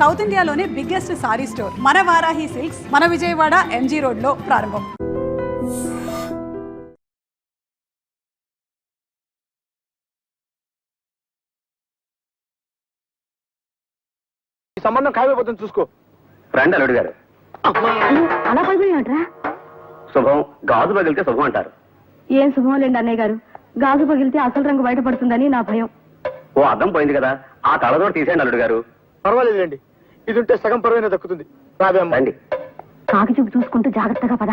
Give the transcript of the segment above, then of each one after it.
South ఇండియాలోనే biggest sorry store మన Varahi silks మన విజయవాడ ఎంజీ రోడ్ లో ప్రారంభం. సంబంధం ఖాయమైపోతుంది చూసుకో. రండి అల్లుడు గారు. అలా పగిలినట్రా? శుభం గాజు పగిలితే శుభం అంటారు. ఏం శుభం లేండి అన్నయ్య గారు, గాజు పగిలితే అసలు రంగు బయటపడుతుందని నా భయం. ఓ అద్దం పోయింది కదా, ఆ తలదోడు తీసేయండి అల్లుడు గారు. పర్వాలేదండి, ఇది ఉంటే సగం పరువైనా దక్కుతుంది. రాబే అమ్మ. రండి. కాకి చూపు చూసుకుంటూ జాగ్రత్తగా పద.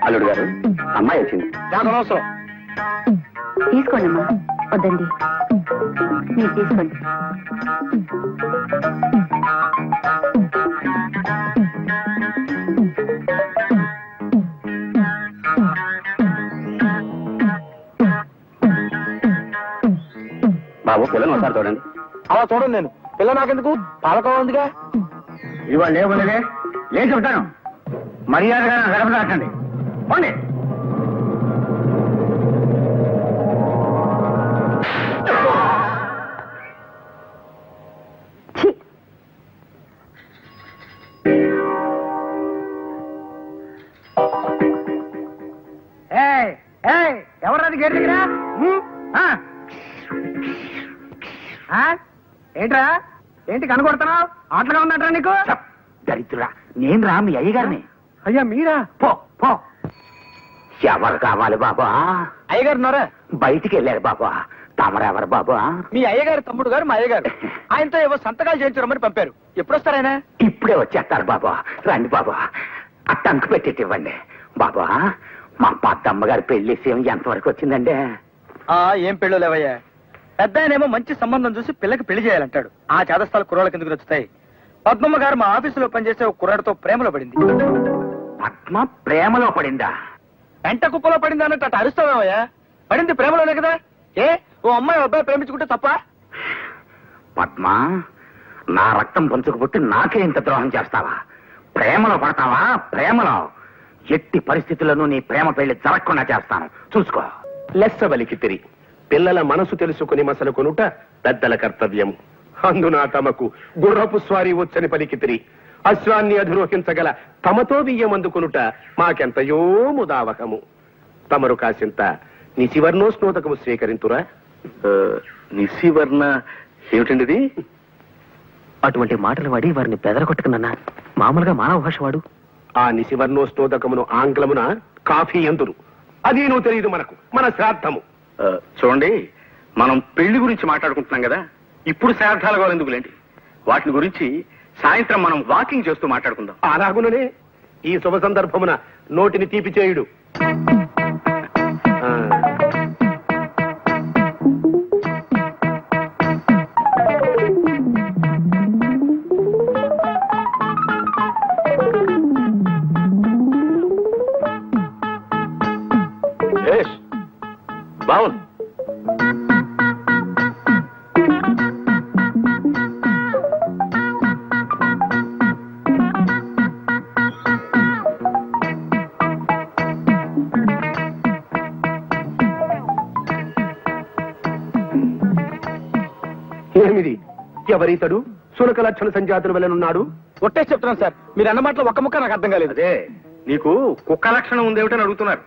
అల్లుడు గారు, అమ్మాయి వచ్చింది. నాకు అనవసరం. తీసుకోండి అమ్మా. వద్దండి, మీరు తీసుకోండి. బాబు పిల్లని ఒకసారి చూడండి. అలా చూడండి, నేను పిల్ల నాకెందుకు, పాలకోవ ఉందిగా. ఇవాళ లేవులేదే, ఏం చెప్తాను, మర్యాదగా గడప దాటండి. పోండి. ఎవరది గేట్ దగ్గర? ఏంట్రా, ఏంటి కనకొడుతున్నావు? ఆటలుగా ఉన్నట్రా నీకు? దరిద్రుడా, నేను రా మీ అయ్యగారిని. అయ్యా మీరా? పో పో. ఎవరు కావాలి బాబా? అయ్యగారు ఉన్నారా? బయటికి వెళ్ళారు బాబా. తమరెవరు బాబా? మీ అయ్యగారు తమ్ముడు గారు మా అయ్యగారు. ఆయనతో ఏవో సంతకాలు చేయించరమ్మని పంపారు. ఎప్పుడు వస్తారాయన? ఇప్పుడే వచ్చేస్తారు బాబా. రండి బాబా, ఆ టంకు పెట్టేటి ఇవ్వండి బాబా. మా పెద్దమ్మగారి పెళ్లి విషయం ఎంతవరకు వచ్చిందండి? ఏం పెళ్ళో లేవయ్యా. పెద్ద ఆయనేమో మంచి సంబంధం చూసి పిల్లకి పెళ్లి చేయాలంటాడు. ఆ చేదస్థాలు కుర్రాళ్ళకి ఎందుకు నచ్చుతాయి? పద్మమ్మ గారు మా ఆఫీసులో పనిచేసే ఒక కుర్రాడితో ప్రేమలో పడింది. పద్మ ప్రేమలో పడిందా? వెంట కుప్పలో పడింది అన్నట్టు అటు అరుస్తావేమయ్యా. పడింది ప్రేమలోనే కదా. ఓ అమ్మాయి అబ్బాయి ప్రేమించుకుంటే తప్ప? పద్మ, నా రక్తం పంచుకు పుట్టి నాకే ఇంత ద్రోహం చేస్తావా? ప్రేమలో పడతావా? ప్రేమలో ఎట్టి పరిస్థితుల్లోనూ నీ ప్రేమ పెళ్లి జరగకుండా చేస్తాను, చూసుకో. లెస్స బలికితిరి, పిల్లల మనసు తెలుసుకుని మసలు కొనుట పెద్దల కర్తవ్యము. అందున తమకు గుర్రపు స్వారీ వచ్చని పలికితిరి. అశ్వాన్ని అధిరోహించగల తమతో బియ్యం అందుకునుట మాకెంతయో ముదావహము. తమరు కాసింత నిశివర్ణోస్నోదకము స్వీకరింతురా. నిశివర్ణ ఏమిటండి? అటువంటి మాటలు వాడి వారిని బెదరగొట్టుకున్నా. మామూలుగా మానవ భాష వాడు. ఆ నిశివర్ణోస్నోదకమును ఆంగ్లమున కాఫీ ఎందురు. అది నువ్వు తెలియదు మనకు, మన శ్రాద్ధము. చూడండి, మనం పెళ్లి గురించి మాట్లాడుకుంటున్నాం కదా, ఇప్పుడు శ్రాద్ధాల గోలు ఎందుకులేండి. వాటిని గురించి సాయంత్రం మనం వాకింగ్ చేస్తూ మాట్లాడుకుందాం. అలాగుననే ఈ శుభ సందర్భమున నోటిని తీపి చేయుడు. బావుంది. ఏమిది? ఎవరితడు? సునక లక్షణ సంజాతుల వలనున్నాడు. ఒట్టే చెప్తున్నాను సార్, మీరు అన్న మాటలో ఒక్క ముక్క నాకు అర్థం కాలేదు. అదే, నీకు కుక్క లక్షణం ఉందేమిటని అడుగుతున్నారు.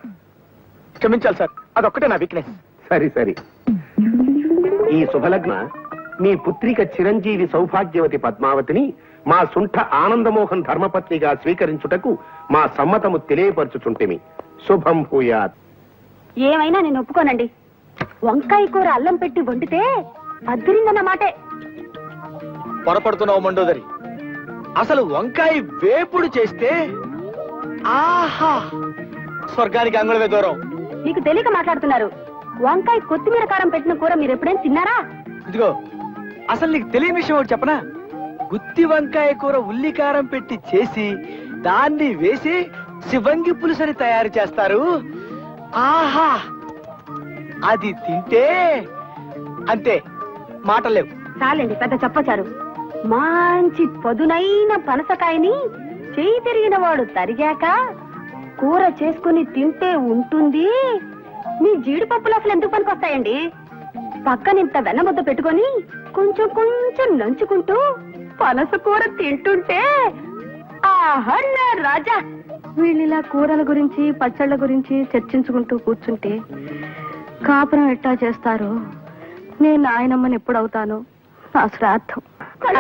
క్షమించాలి సార్, అదొక్కటే నా వీక్నెస్. సరి సరి. ఈ శుభలగ్న మీ పుత్రిక చిరంజీవి సౌభాగ్యవతి పద్మావతిని మా సుంఠ ఆనందమోహన్ ధర్మపత్నిగా స్వీకరించుటకు మా సమ్మతము తెలియపరచుచుంటిమి. శుభం భూయాత్. ఏమైనా నేను ఒప్పుకోనండి. వంకాయ కూర అల్లం పెట్టి వండితే అద్దరిందన్న మాటే. పొరపడుతున్నావు మండోదరి. అసలు వంకాయ వేపుడు చేస్తే ఆహా, స్వర్గానికి అంగుళమే దూరం. మీకు తెలియక మాట్లాడుతున్నారు. వంకాయ కొత్తిమీర కారం పెట్టిన కూర మీరు ఎప్పుడైనా తిన్నారా? ఇదిగో, అసలు నీకు తెలియని విషయం ఒకటి చెప్పనా? గుత్తి వంకాయ కూర ఉల్లికారం పెట్టి చేసి దాన్ని వేసి శివంగి పులుసని తయారు చేస్తారు. ఆహా, అది తింటే అంతే, మాటలేవు. చాలండి, పెద్ద చెప్పచారు. మంచి పదునైన పనసకాయని చేయి తిరిగిన వాడు తరిగాక కూర చేసుకుని తింటే ఉంటుంది. మీ జీడిపప్పులు అసలు ఎందుకు పనికొస్తాయండి? పక్కనింత వెన్నముద్ద పెట్టుకొని కొంచెం కొంచెం నంచుకుంటూ పనస కూర తింటుంటే ఆహా నా రాజా. వీళ్ళిలా కూరల గురించి పచ్చళ్ళ గురించి చర్చించుకుంటూ కూర్చుంటే కాపురం ఎట్టా చేస్తారు? నేను నాయనమ్మని ఎప్పుడవుతాను? నా శ్రాద్ధం.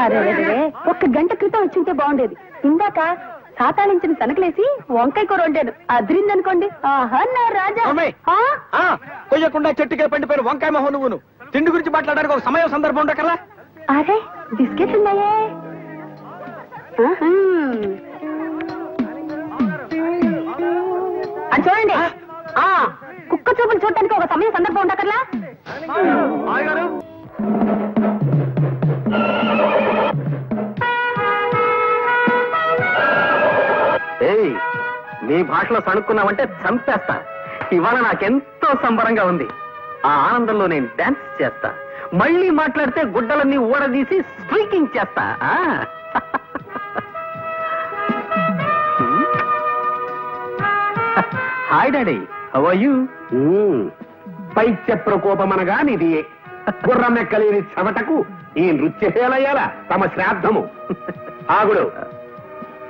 అరే, ఒక్క గంట క్రితం వచ్చింటే బాగుండేది. ఇందాక సాతాళించిన తనకలేసి వంకాయ కూర వండాను, అదిరిందనుకోండి. ఆహా నా రాజా. కొయ్యకుండా చెట్టుకే పండిపోయిన వంకాయ మొహం నువ్వును. తిండి గురించి మాట్లాడడానికి ఒక సమయం సందర్భం ఉండకల్లా. అరే బిస్కెట్లు ఉన్నాయే. అది చూడండి, కుక్క చూపులు చూడటానికి ఒక సమయం సందర్భం ఉండకర్లా. ఏయ్, నీ భాషలో సణుక్కున్నావంటే చంపేస్తా. ఇవాళ నాకెంతో సంబరంగా ఉంది. ఆ ఆనందంలో నేను డాన్స్ చేస్తా. మళ్ళీ మాట్లాడితే గుడ్డలన్నీ ఊడదీసి స్ట్రీకింగ్ చేస్తా. Hi daddy, how are you? పైత్య ప్రకోపమనగా నిది గుర్రమెక్కలేని చెవటకు ఈ నృత్యశీలయ్యాల తమ శ్రాద్ధము. ఆగుడు,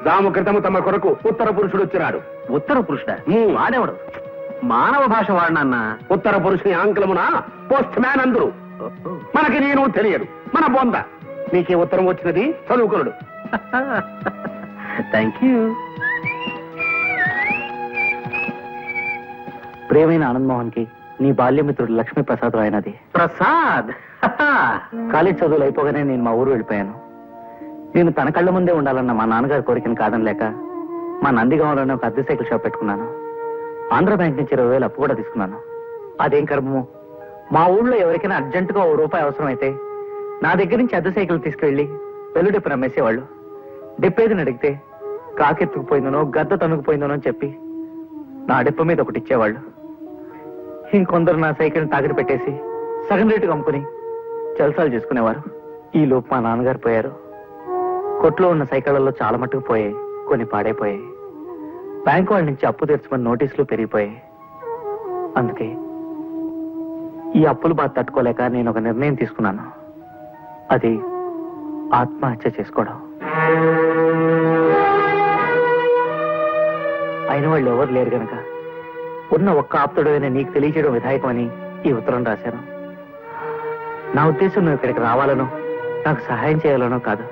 దాము క్రితము తమ కొరకు ఉత్తర పురుషుడు వచ్చినాడు. ఉత్తర పురుషుడా? వాడేవాడు? మానవ భాష వాడినన్నా. ఉత్తర పురుషుని ఆంగ్లమున పోస్ట్ మ్యాన్ అందరు. మనకి నేను తెలియదు, మన బొంద. నీకే ఉత్తరం వచ్చినది, చదువుకునుడు. Thank you. ప్రియమైన ఆనంద్ మోహన్ కి నీ బాల్యమిత్రుడు లక్ష్మీ ప్రసాద్ రాయనది. ప్రసాద్, కాలేజ్ చదువులు అయిపోగానే నేను మా ఊరు వెళ్ళిపోయాను. నేను తన కళ్ళ ముందే ఉండాలన్న మా నాన్నగారి కోరికను కాదనలేక మా నందిగామలోనే ఒక అద్దె సైకిల్ షాప్ పెట్టుకున్నాను. ఆంధ్ర బ్యాంక్ నుంచి 20,000 అప్పు కూడా తీసుకున్నాను. అదేం కర్మము, మా ఊళ్ళో ఎవరికైనా అర్జెంటుగా ₹1 అవసరం అయితే నా దగ్గర నుంచి అద్దె సైకిల్ తీసుకెళ్లి వెల్లుడెప్పు నమ్మేసేవాళ్ళు. డెప్పేదిని అడిగితే కాకెత్తుకుపోయిందనో గద్ద తనుకుపోయిందనో అని చెప్పి నా డెప్ప మీద ఒకటి ఇచ్చేవాళ్ళు. ఇంకొందరు నా సైకిల్ని తాకిడి పెట్టేసి సగం రేటుగా అమ్ముకుని జల్సాలు చేసుకునేవారు. ఈ లోపు మా నాన్నగారు పోయారు. కొట్లో ఉన్న సైకిళ్లలో చాలా మట్టుకు పోయాయి, కొన్ని పాడైపోయాయి. బ్యాంకు వాళ్ళ నుంచి అప్పు తెచ్చుకుని నోటీసులు పెరిగిపోయాయి. అందుకే ఈ అప్పులు బాధ తట్టుకోలేక నేను ఒక నిర్ణయం తీసుకున్నాను. అది ఆత్మహత్య చేసుకోవడం. అయిన వాళ్ళు ఎవరు లేరు గనక ఉన్న ఒక్క ఆప్తుడైన నీకు తెలియచేయడం విధాయకమని ఈ ఉత్తరం రాశాను. నా ఉద్దేశం నువ్వు ఇక్కడికి రావాలనో నాకు సహాయం చేయాలనో కాదు,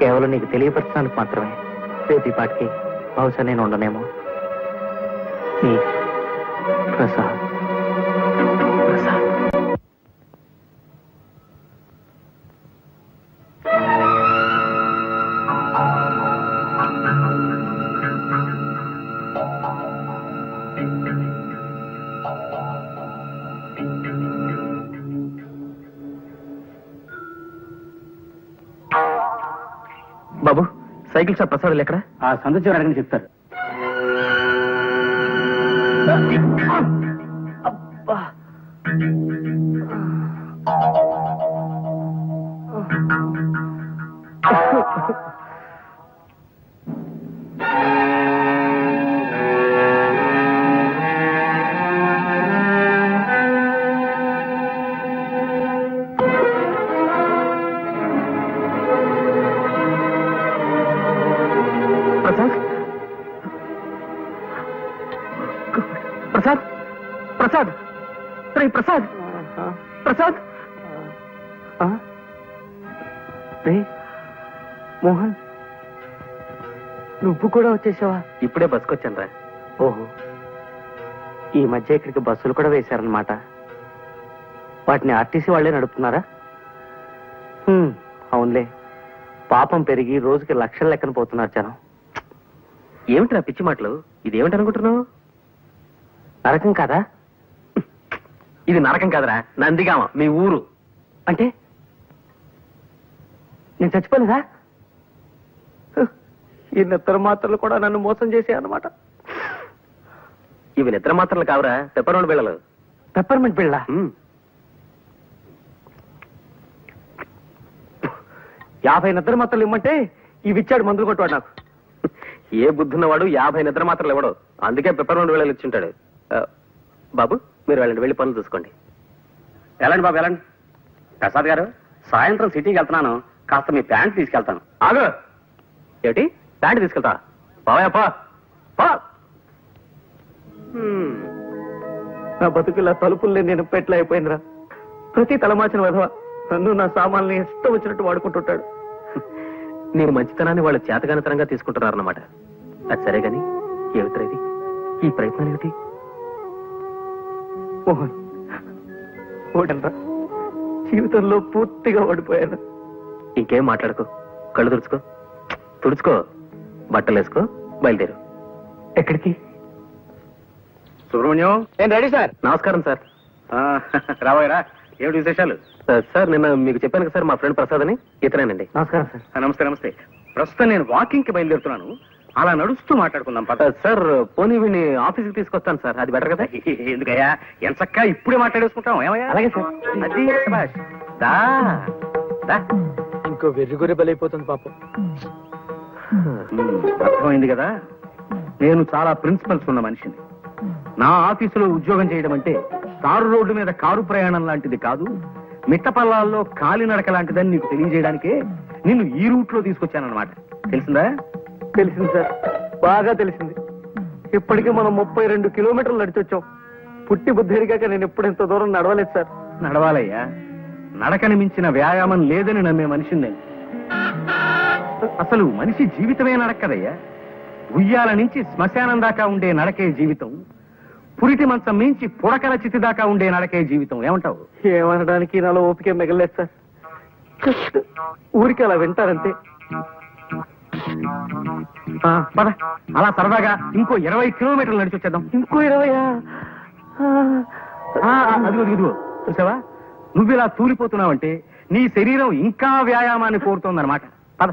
కేవలం నీకు తెలియపరచడానికి మాత్రమే. రేపు ఈ పాటికి బహుశా నేను ఉండనేమో. నీ ప్రసాద్. ప్రసాద్. బాబు, సైకిల్ షాప్ ప్రసాదులు ఎక్కడ? ఆ సంత చివరి అడగని చెప్తారు. ప్రసాద్, ప్రసాద్, రే ప్రసాద్, ప్రసాద్. రే మోహన్, నువ్వు కూడా వచ్చేసావా? ఇప్పుడే బస్కొచ్చాను రా. ఓహో, ఈ మధ్య ఇక్కడికి బస్సులు కూడా వేశారనమాట. వాటిని ఆర్టీసీ వాళ్లే నడుపుతున్నారా? అవునులే, పాపం పెరిగి రోజుకి లక్షల లెక్కన పోతున్నారు జనం. ఏమిటి నా పిచ్చి మాటలు? ఇదేమిటి అనుకుంటున్నావు? నరకం కాదా? ఇది నరకం కాదురా, నందిగామ, మీ ఊరు. అంటే నేను చచ్చిపోలేదా? ఈ నిద్ర మాత్రలు కూడా నన్ను మోసం చేసే అన్నమాట. ఇవి నిద్ర మాత్రలు కావురా, పెప్పర్మెంట్ బిళ్ళలు. పెప్పర్మెంట్ బిళ్ళ? 50 నిద్ర మాత్రలు ఇమ్మంటే ఇవి ఇచ్చాడు మందులు కొట్టువాడు నాకు. ఏ బుద్ధున్నవాడు 50 నిద్ర మాత్రలు ఇవ్వడు, అందుకే పెప్పర్ 2 వేళలు ఇచ్చుంటాడు. బాబు మీరు వెళ్ళండి, వెళ్ళి పనులు చూసుకోండి. వెళ్ళండి బాబు వెళ్ళండి. ప్రసాద్ గారు, సాయంత్రం సిటీకి వెళ్తున్నాను, కాస్త మీ ప్యాంట్ తీసుకెళ్తాను. ఆగు. ఏమిటి ప్యాంట్ తీసుకెళ్తా? బావయ్యప్పా నా బతుకులా తలుపుల్లే నేను పెట్ల అయిపోయిందిరా. ప్రతి తలమాచిన విధవ నన్ను నా సామాన్లు ఇష్టం వచ్చినట్టు వాడుకుంటుంటాడు. నీ మంచితనాన్ని వాళ్ళు చేతగానితనంగా తీసుకుంటున్నారన్నమాట. అది సరే గాని ఏమిట్రా ఇది, ఈ ప్రయత్నం ఏమిటి? మోహన్, ఓడనరా, జీవితంలో పూర్తిగా ఓడిపోయాను. ఇంకేం మాట్లాడుకో, కళ్ళు తుడుచుకో, బట్టలు వేసుకో, బయలుదేరు. ఎక్కడికి? సుబ్రహ్మణ్యం, నేను రెడీ సార్. నమస్కారం సార్. రాబోయరా, ఏమిటి విశేషాలు? సార్ నిన్న మీకు చెప్పాను కదా సార్, మా ఫ్రెండ్ ప్రసాద్ అని, ఇతనేనండి. నమస్కారం సార్. నమస్తే నమస్తే. ప్రస్తుతం నేను వాకింగ్ కి బయలుదేరుతున్నాను, అలా నడుస్తూ మాట్లాడుకుందాం పద. సార్ పోనీ వీడిని ఆఫీస్కి తీసుకొస్తాను సార్, అది బెటర్ కదా? ఎందుకయ్యా, ఎంచక్కా ఇప్పుడే మాట్లాడేసుకుంటాం. ఏమయ్యా? అలాగే సార్. అది శభాష్. దా దా. ఇంకో వెర్రిగొర్రె బలైపోతుంది పాపం. అర్థమైంది కదా, నేను చాలా ప్రిన్సిపల్స్ ఉన్న మనిషిని. నా ఆఫీసులో ఉద్యోగం చేయడం అంటే తారు రోడ్డు మీద కారు ప్రయాణం లాంటిది కాదు, మిట్టపల్లాల్లో కాలినడక లాంటిదని నీకు తెలియజేయడానికే నిన్ను ఈ రూట్ లో తీసుకొచ్చానన్నమాట. తెలిసిందా? తెలిసింది సార్, బాగా తెలిసింది. ఇప్పటికీ మనం 32 కిలోమీటర్లు నడిచొచ్చాం. పుట్టి బుద్ధి ఎరిగాక నేను ఎప్పుడు ఇంత దూరం నడవలేదు సార్. నడవాలయ్యా, నడకని మించిన వ్యాయామం లేదని నమ్మే మనిషిని నేను. అసలు మనిషి జీవితమే నడక్కదయ్యా. ఉయ్యాల నుంచి శ్మశానం దాకా ఉండే నడకే జీవితం, పురిటి మంచం మించి పుడకల చితి దాకా ఉండే నడకే జీవితం. ఏమంటావు? ఏమనడానికి నాలో ఓపిక మిగలేదు సార్. జస్ట్ ఊరికి అలా వింటారంతే. పద, అలా సరదాగా ఇంకో 20 కిలోమీటర్లు నడిచి వచ్చేద్దాం. ఇంకో 20? అదిగో చూసావా, నువ్వు ఇలా తూలిపోతున్నావంటే నీ శరీరం ఇంకా వ్యాయామాన్ని కోరుతోందన్నమాట. పద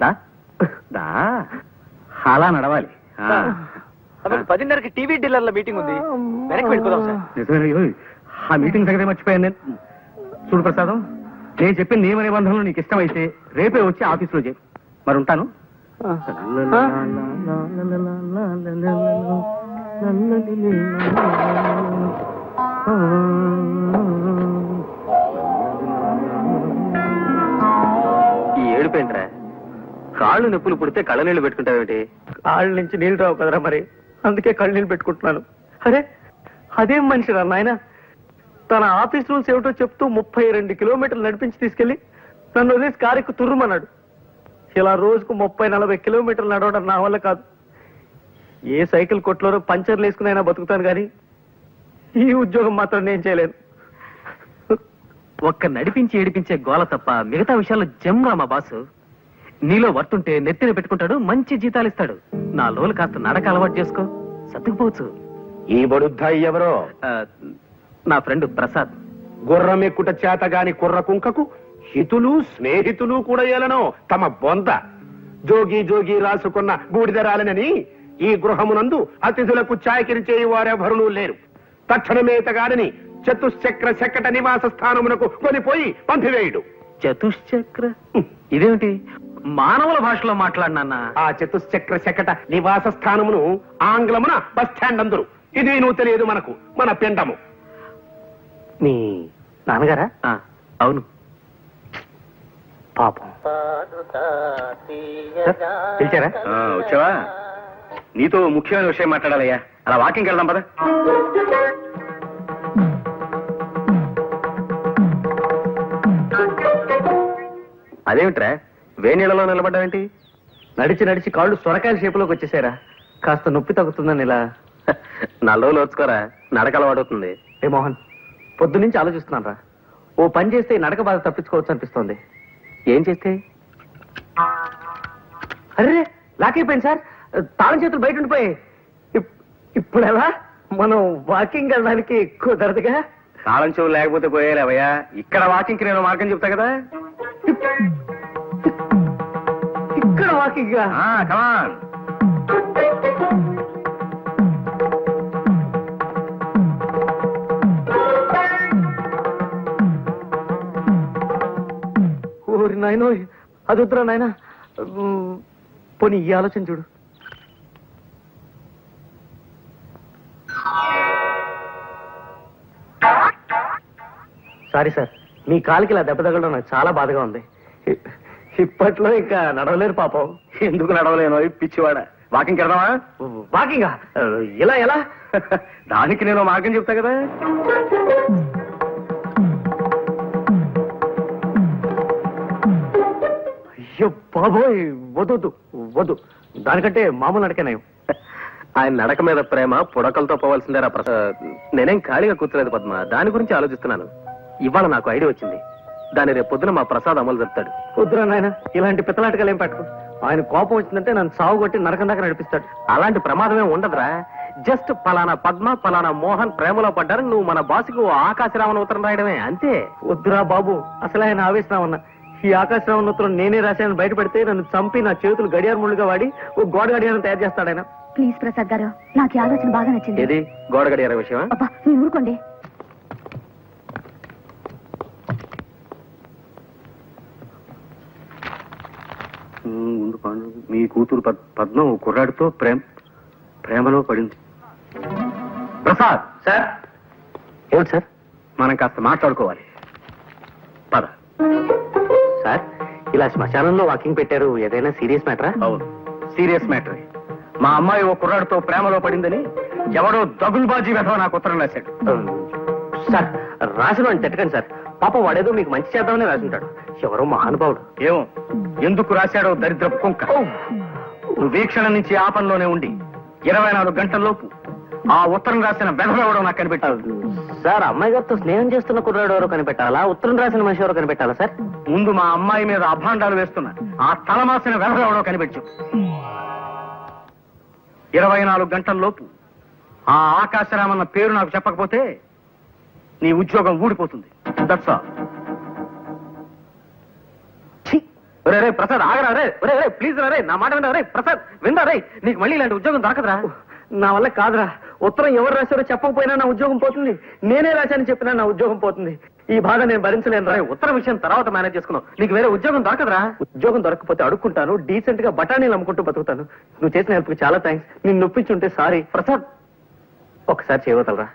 దా దా, అలా నడవాలి. 10:30కి టీవీ డీలర్ల మీటింగ్ ఉంది, వెనక్కి వెళ్ళిపోదాం సార్. నిజమే, ఆ మీటింగ్ సంగతి మర్చిపోయాను నేను. చూడు ప్రసాదం, నేను చెప్పిన నియమ నిబంధనలు నీకు ఇష్టమైతే రేపే వచ్చి ఆఫీసులో చేయి. మరి ఉంటాను. ఈ ఏడుపేంట్రా? కాళ్ళు నొప్పులు పుడితే కళ్ళ నీళ్లు పెట్టుకుంటావేంటి? కాళ్ళ నుంచి నీళ్ళు రావు కదరా, మరి అందుకే కళ్ళు నీళ్ళు పెట్టుకుంటున్నాను. అరే అదేం మనిషిరా నాయన, తన ఆఫీస్ రూల్స్ ఏమిటో చెప్తూ 32 కిలోమీటర్లు నడిపించి తీసుకెళ్లి నన్ను వదిలేసి కారెక్కు తుర్రుమన్నాడు. ఇలా రోజుకు 30-40 కిలోమీటర్లు నడవడం నా వల్ల కాదు. ఏ సైకిల్ కొట్లోనో పంచర్లు వేసుకునైనా బతుకుతాను కానీ ఈ ఉద్యోగం మాత్రం నేను చేయలేను. ఒక్క నడిపించి ఏడిపించే గోల తప్ప మిగతా విషయాల్లో జమ్రా మా బాసు. నీలో వర్తుంటే నెత్తిన పెట్టుకుంటాడు, మంచి జీతాలు ఇస్తాడు. నా లోలు కాస్త నడక అలవాటు చేసుకో, సర్దుకుపోవచ్చు. ఈ బడుద్దాయి ఎవరో? నా ఫ్రెండ్ ప్రసాద్. గుర్రం ఎక్కుట చేతగాని కుర్ర కుంకకు హితులు స్నేహితులు కూడా ఏలనో తమ బొంత. జోగి జోగి రాసుకున్న బూడిదరాలనని ఈ గృహమునందు అతిథులకు చాకిరి వారెవరునూ లేరు. తక్షణమేతగాడని చతుశ్చక్ర శకట నివాస స్థానమునకు కొనిపోయి పంపివేయుడు. చతుశ్చక్ర ఇదేమిటి? మానవుల భాషలో మాట్లాడినా? ఆ చతుశ్చక్ర శకట నివాస స్థానమును ఆంగ్లమున బస్ స్టాండ్ అందరు. ఇది నువ్వు తెలియదు మనకు, మన పిండము. మీ నాన్నగారా? అవును. పాపం. పిలిచారా? వచ్చావా? నీతో ముఖ్యమైన విషయం మాట్లాడాలయ్యా. అలా వాకింగ్కి వెళ్దాం పద. అదేమిట్రా వేణీళ్ళలో నిలబడ్డావేంటి? నడిచి నడిచి కాళ్ళు సొరకాయల షేపులోకి వచ్చేసారా? కాస్త నొప్పి తగ్గుతుందని ఇలా. నల్లోలు వచ్చుకోరా, నడక అలవాడుతుంది. ఏ మోహన్, పొద్దు నుంచి ఆలోచిస్తున్నాను రా. ఓ పని చేస్తే ఈ నడక బాధ తప్పించుకోవచ్చు అనిపిస్తోంది. ఏం చేస్తే? అరే లాక్ అయిపోయింది సార్, తాళం చేతులు బయట ఉండిపోయాయి. ఇప్పుడు ఎలా? మనం వాకింగ్ వెళ్ళడానికి కుదరదుగా. తాళం చెవులు లేకపోతే పోయేలేవయ్యా. ఇక్కడ వాకింగ్కి నేను మార్గం చెప్తా కదా. ఇక్కడ వాకింగ్? కమాన్. ఊరి నాయనో అది వద్దురా నాయన. పోనీ ఈ ఆలోచన చూడు. సారీ సార్, మీ కాలికి ఇలా దెబ్బ తగలడం నాకు చాలా బాధగా ఉంది. ఇప్పట్లో ఇంకా నడవలేరు పాపం. ఎందుకు నడవలేను పిచ్చివాడ? వాకింగ్ వెళ్దామా? వాకింగా? ఇలా ఎలా? దానికి నేను మార్గం చెప్తా కదా. అయ్యో బాబోయ్, వద్దు వద్దు. దానికంటే మామూలు నడకనేం. ఆయన నడక మీద ప్రేమ పుడకలతో పోవాల్సిందేరా ప్రసాద్. నేనేం ఖాళీగా కూర్చోలేదు పద్మ, దాని గురించి ఆలోచిస్తున్నాను. ఇవాళ నాకు ఐడియా వచ్చింది. దాన్ని రేపు పొద్దున మా ప్రసాద్ అమలు చెప్తాడు. వద్దురా నాయన, ఇలాంటి పిత్తలాటకాలు ఏం పెట్టకు. ఆయన కోపం వచ్చిందంటే నన్ను సాగు కొట్టి నరకం దాకా నడిపిస్తాడు. అలాంటి ప్రమాదమే ఉండదురా. జస్ట్ పలానా పద్మ పలానా మోహన్ ప్రేమలో పడ్డారు, నువ్వు మన బాసుకు ఆకాశరామన్ ఉత్తరం రాయడమే, అంతే. వద్దురా బాబు, అసలు ఆయన ఆవేశరామన్న. ఈ ఆకాశరామన్ ఉత్తరం నేనే రాశానని బయటపెడితే నన్ను చంపి నా చేతులు గడియార ముళ్ళుగా వాడి ఓ గోడ గడియారం తయారు చేస్తాడు ఆయన. ప్లీజ్ ప్రసాద్ గారు, నాకు ఈ ఆలోచన బాగా నచ్చింది. ఏది గోడ గడియార విషయమా? అబ్బా మీ ఊరుకోండి. ముందు మీ కూతురు పద్మ ఓ కుర్రాడితో ప్రేమలో పడింది. ప్రసాద్ సార్. ఏమిటి సార్? మనం కాస్త మాట్లాడుకోవాలి. పద. సార్, ఇలా శ్మశానంలో వాకింగ్ పెట్టారు, ఏదైనా సీరియస్ మ్యాటరా? అవును, సీరియస్ మ్యాటర్. మా అమ్మాయి ఓ కుర్రాడితో ప్రేమలో పడిందని ఎవడో దగులుబాజీ వెధవ నాకు ఉత్తరం రాశాడు. సార్, రాసిన అని తిట్టకండి సార్. పాపం వాడేదో మీకు మంచి చేద్దామని రాసుంటాడు. ఎవరో మహానుభావుడు. ఏమో ఎందుకు రాశాడో దరిద్రపు కుంక. నువ్వు వీక్షణ నుంచి ఆ పనిలోనే ఉండి 24 గంటల్లోపు ఆ ఉత్తరం రాసిన వెధవెవడో నాకు కనిపెట్టాలి. సార్, అమ్మాయి గారితో స్నేహం చేస్తున్న కుర్రాడు ఎవరో కనిపెట్టాలా, ఉత్తరం రాసిన మనిషి ఎవరో కనిపెట్టాలా సార్? ముందు మా అమ్మాయి మీద అభాండాలు వేస్తున్నా ఆ తలమాసిన వెధవెవడో కనిపెట్టు. 24 గంటల్లోపు ఆ ఆకాశరామన్న పేరు నాకు చెప్పకపోతే నీ ఉద్యోగం ఊడిపోతుంది. That's all. రే ప్రసాద్, ఆగరా రే. రే ప్లీజ్ రే, నా మాట వినరా రే. ప్రసాద్ విందా రే, నీకు మళ్ళీ ఇలాంటి ఉద్యోగం దొరకదురా. నా వల్ల కాదురా. ఉత్తరం ఎవరు రాశారో చెప్పకపోయినా నా ఉద్యోగం పోతుంది. నేనే రాశానని చెప్పినా నా ఉద్యోగం పోతుంది. ఈ బాధ నేను భరించలేను రా. ఉత్తరం విషయం తర్వాత మేనేజ్ చేసుకున్నావు. నీకు వేరే ఉద్యోగం దొరకదురా. ఉద్యోగం దొరకకపోతే అడుక్కుంటాను, డీసెంట్ గా బఠానీలు అమ్ముకుంటూ బతుకుతాను. నువ్వు చేసిన హెల్ప్ కి చాలా థ్యాంక్స్. నిన్ను నొప్పించుంటే సారీ. ప్రసాద్, ఒకసారి చేయవతలరా.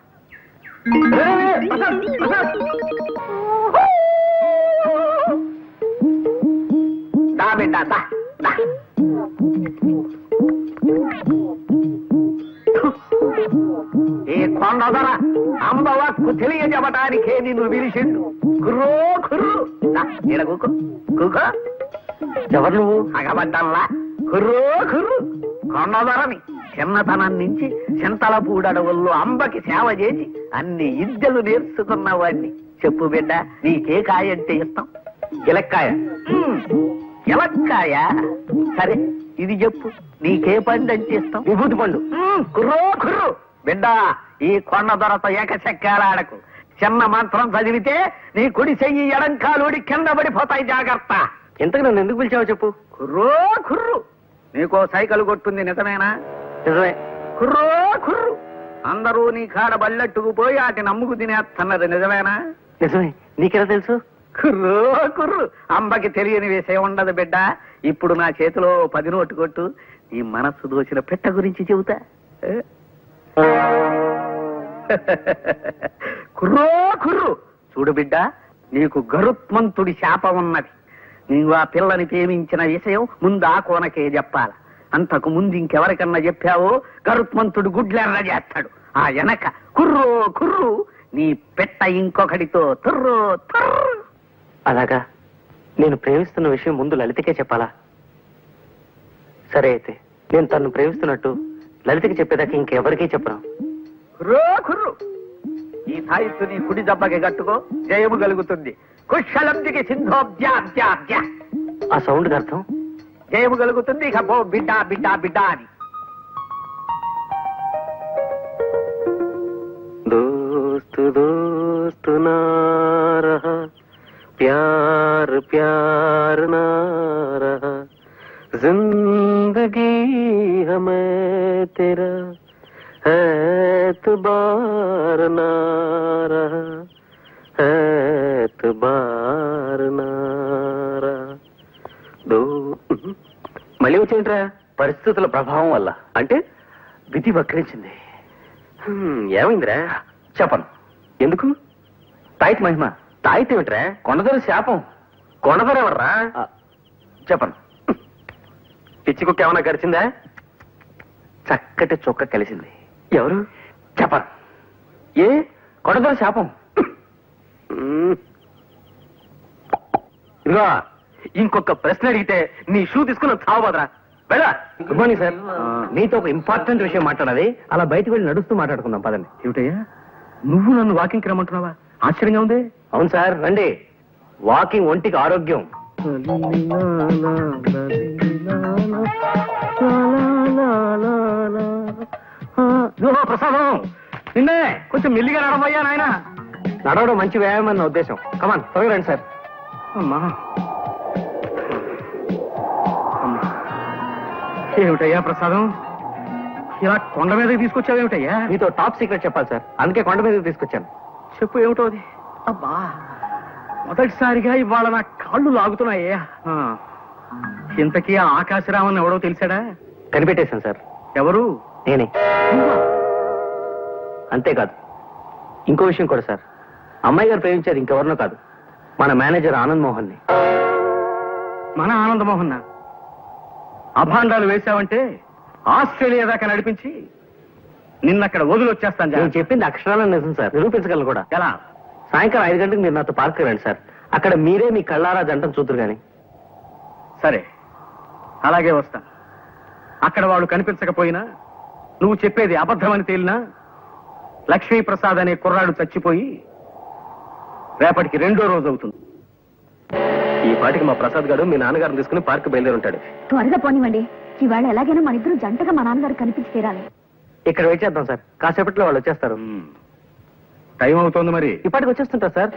ఈ కొండదర అంబవక్కు తెలియజెప్పటానికే నిన్ను పిలిచిండు. కుర్రో కుర్రు కూకో కూకో. ఎవరు నువ్వు? అగబడ్డల్లా కుర్రో కుర్రు. కొండదరని చిన్నతనం నుంచి చింతల పూడడవుల్లో అంబకి సేవ చేసి అన్ని విద్యలు నేర్చుకున్నవాడిని. చెప్పు బిడ్డ, నీకే కాయ అంటే ఇష్టం? ఎలక్కాయ. ఎలక్కాయ? సరే, ఇది చెప్పు, నీకే పండు అంటే ఇష్టం? విభూతి పండు. కుర్రో కుర్రు. బిడ్డ, ఈ కొండ దొరత ఏకచక్రాడకు. చిన్న మంత్రం చదివితే నీ కుడి చెయ్యి ఎడంకాలుడి కింద పడిపోతాయి, జాగ్రత్త. ఇంతకు నన్ను ఎందుకు పిలిచావో చెప్పు. కుర్రో కుర్రు. నీకో సైకిల్ కొట్టుంది, నిజమేనా? నిజమే. కుర్రో కుర్రు. అందరూ నీ కాడ బల్లెట్టుకు పోయి వాటిని అమ్ముకు తినేస్తున్నది, నిజమేనా? నిజమే. నీకెలా తెలుసు? కుర్రో కుర్రు. అంబకి తెలియని విషయం ఉండదు బిడ్డ. ఇప్పుడు నా చేతిలో 10 నోటు కొట్టు, నీ మనస్సు దోచిన పెట్ట గురించి చెబుతా. కుర్రో కుర్రు. చూడు బిడ్డ, నీకు గరుత్మంతుడి శాపం ఉన్నది. నీవు ఆ పిల్లని ప్రేమించిన విషయం ముందు ఆ కోనకే చెప్పాల. అంతకు ముందు ఇంకెవరికన్నా చెప్పావో గరుత్మంతుడు గుడ్లెర్ర చేస్తాడు. ఆ వెనక కుర్రో కుర్రు నీ పెట్ట ఇంకొకడితో తుర్రో తుర్రు. అలాగా? నేను ప్రేమిస్తున్న విషయం ముందు లలితకే చెప్పాలా? సరే అయితే నేను తను ప్రేమిస్తున్నట్టు లలితకి చెప్పేదాకా ఇంకెవరికీ చెప్పను. కుర్రో కుర్రు. ఈ తాయిత్తు నీ కుడి దెబ్బకి కట్టుకో, జయము కలుగుతుంది. కుశలందికి సింధోబ్జాబ్జాబ్జా. ఆ సౌండ్ అర్థం? జయము కలుగుతుంది. ఇక పో బిడ్డ బిడ్డ బిడ్డ అని. దోస్తు దోస్తు నా రహా, ప్యార్ ప్యార్ నా రహా, जिंदगी हमें तेरा एतबार ना रहा, एतबार ना रहा. మళ్ళీ వచ్చేంట్రా? పరిస్థితుల ప్రభావం వల్ల అంటే విధి వక్రించింది. ఏమైందిరా? చెప్పను. ఎందుకు? తాయితీ మహిమ. తాయితే ఏమిట్రా? కొండదొర శాపం. కొనదరెవర్రా? చెప్పను. పిచ్చి కుక్క ఏమన్నా గడిచిందా? చక్కటి చొక్క కలిసింది. ఎవరు? చెప్పను. ఏ? కొండదొర శాపం. ఇదిగో, ఇంకొక ప్రశ్న అడిగితే నీ షూ తీసుకుని చావబోదరా. వెళ్ళా. Good morning sir. మీతో ఒక ఇంపార్టెంట్ విషయం మాట్లాడాలి. అలా బయటకు వెళ్ళి నడుస్తూ మాట్లాడుకుందాం పదండి. ఏమిటయ్యా, నువ్వు నన్ను వాకింగ్కి రమ్మంటున్నావా? ఆశ్చర్యంగా ఉంది. అవును సార్, రండి. వాకింగ్ ఒంటికి ఆరోగ్యం. ప్రసాదం, నిన్నే కొంచెం మెల్లిగా నడవయ్యా నాయన. నడవడం మంచి వ్యాయామం అన్న ఉద్దేశం. కమాన్, త్వరగా రండి సార్. అమ్మా, ఏమిటయ్యా ప్రసాదం, ఇలా కొండ మీదకి తీసుకొచ్చావేమిటయ్యా? మీతో టాప్ సీక్రెట్ చెప్పాలి సార్, అందుకే కొండ మీదకి తీసుకొచ్చాను. చెప్పు, ఏమిటో అది? అబ్బా, మొదటిసారిగా ఇవాళ నా కాళ్ళు లాగుతున్నాయ్యా. ఇంతకీ ఆ ఆకాశరామన్ ఎవడో తెలిసాడా? కనిపెట్టేశాను సార్. ఎవరు? నేనే. అంతేకాదు, ఇంకో విషయం కూడా సార్. అమ్మాయి గారు ప్రేమించారు ఇంకెవరినో కాదు, మన మేనేజర్ ఆనంద్ మోహన్ ని. మన ఆనందమోహన్? అభాండాలు వేశావంటే ఆస్ట్రేలియా దాకా నడిపించి నిన్నక్కడ వదిలొచ్చేస్తాను. నేను చెప్పింది అక్షరాలను నిజం సార్, నిరూపించగలను కూడా. ఎలా? సాయంకాలం 5 గంటలకు మీరు నాతో పార్క్ రండి సార్. అక్కడ మీరే మీ కళ్ళారా జంటను చూద్దరు గాని. సరే, అలాగే వస్తా. అక్కడ వాడు కనిపించకపోయినా, నువ్వు చెప్పేది అబద్ధమని తేలినా, లక్ష్మీప్రసాద్ అనే కుర్రాడు చచ్చిపోయి రేపటికి 2వ రోజు అవుతుంది. ఈ పాటికి మా ప్రసాద్ గారు మీ నాన్నగారిని తీసుకుని పార్క్ బయలుదేరి ఉంటాడు. త్వరగా పోనివ్వండి. ఇవాళ ఎలాగైనా మన ఇద్దరు జంటగా మా నాన్నగారు కనిపించి తీరాలి. ఇక్కడ వెయిట్ చేద్దాం సార్, కాసేపట్లో వాళ్ళు వచ్చేస్తారు. టైం అవుతోంది మరి. ఇప్పటికి వచ్చేస్తుంటారు సార్.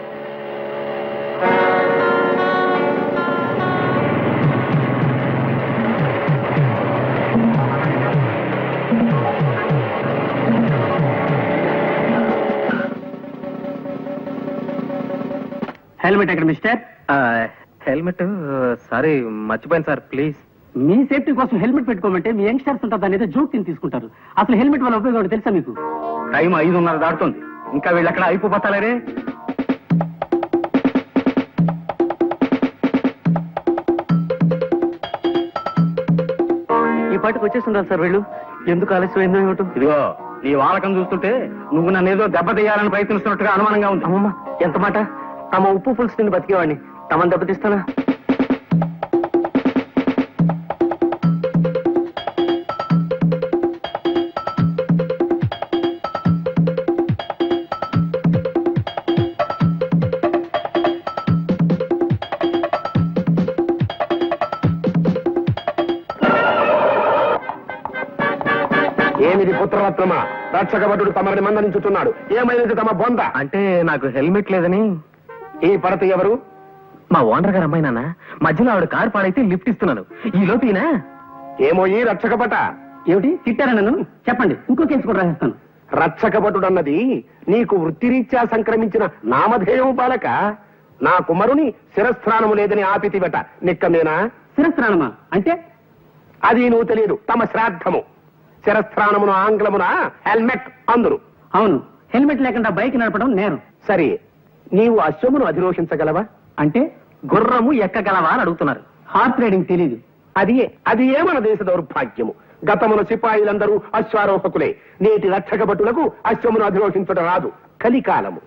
హెల్మెట్ ఎక్కడ మిస్టర్? హెల్మెట్ సారీ మర్చిపోయాను సార్, ప్లీజ్. మీ సేఫ్టీ కోసం హెల్మెట్ పెట్టుకోమంటే మీ యంగ్స్టర్స్ ఉంటారు, దాని ఏదో జోక్ కింద తీసుకుంటారు. అసలు హెల్మెట్ వల్ల ఉపయోగం తెలుసా మీకు? టైం 5:30 దాటుతుంది. ఇంకా వీళ్ళు ఎక్కడ అయిపోతారే. ఈ పాటికి వచ్చేస్తుంటారు సార్ వీళ్ళు. ఎందుకు ఆలస్యమైందో ఏమిటో. ఇదిగో, నీ వాలకం చూస్తుంటే నువ్వు నన్ను ఏదో దెబ్బతీయాలని ప్రయత్నిస్తున్నట్టుగా అనుమానంగా ఉంది. అమ్మమ్మ, ఎంత మాట! తమ ఉప్పు పులుసు తిని బతికేవాడిని తమను దెబ్బతీస్తానా? ఏమిది పుత్రరత్నమా? రక్షకభటుడు తమరిని మందలించుతున్నాడు. ఏమైనది తమ బొంద? అంటే నాకు హెల్మెట్ లేదని. ఈ పడత ఎవరు? మా ఓనర్ గారు అమ్మాయి నాన్న. మధ్యలో ఆవిడ కారు పాడైతే లిఫ్ట్ ఇస్తున్నాను. ఈ లోపీనా? ఏమో ఈ రక్షకభట. ఏమిటి తిట్టారా నన్ను? చెప్పండి, ఇంకో కేసు కూడా రాసేస్తాను. రక్షకభటుడన్నది నీకు వృత్తిరీత్యా సంక్రమించిన నామధేయం బాలక. నా కుమరుని శిరస్త్రాణము లేదని ఆపితివట. నిక్కమేనా? శిరస్త్రాణమా అంటే? అది నువ్వు తెలియదు. తమ శ్రాద్ధము. శిరస్త్రాణమును ఆంగ్లమున హెల్మెట్ అందురు. అవును, హెల్మెట్ లేకుండా బైక్ నడపడం నేరం. సరే, నీవు అశ్వమును అధిరోహించగలవా? అంటే గుర్రము ఎక్కగలవా అని అడుగుతున్నారు. హార్స్ రైడింగ్ తెలీదు. అది ఏ మన దేశ దౌర్భాగ్యము. గతమున సిపాయిలందరూ అశ్వారోహకులే. నేటి రక్షకభటులకు అశ్వమును అధిరోహించడం రాదు. కలికాలము.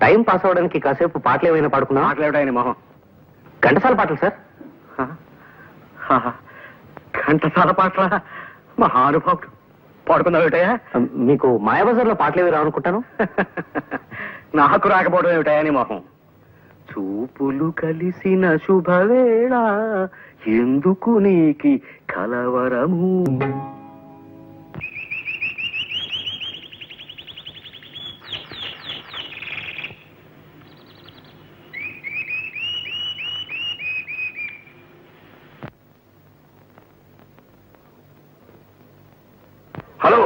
టైం పాస్ అవడానికి కాసేపు పాటలు ఏమైనా పాడుకున్నా? మాట్లాడాయని మొహం. ఘంటసాల పాటలు సార్. ఘంటసాల పాటల మహానుభావుడు. పాడుకుందాం ఏమిటయా? మీకు మాయాబజార్లో పాటలు ఏవి రావనుకుంటాను. నాకు రాకపోవడం ఏమిటయా నీ మొహం? చూపులు కలిసిన శుభవేళ ఎందుకు నీకి కలవరము. హలో,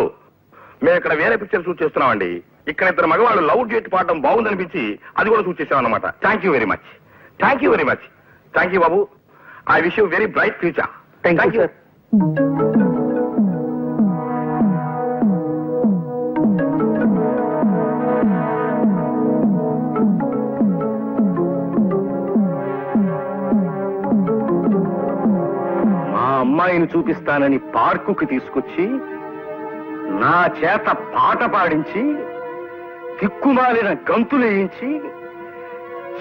మేము ఇక్కడ వేరే పిక్చర్ షూట్ చేస్తున్నామండి. ఇక్కడ 2 మగవాళ్ళు లవ్ డేట్ పాడడం బాగుందనిపించి అది కూడా షూట్ చేసాం అన్నమాట. Thank you very much. Thank you very much. Thank you Babu. I wish you very bright future. Thank you sir. మా అమ్మాయిని చూపిస్తానని పార్కుకి తీసుకొచ్చి నా చేత పాట పాడించి దిక్కుమాలిన గంతులు వేయించి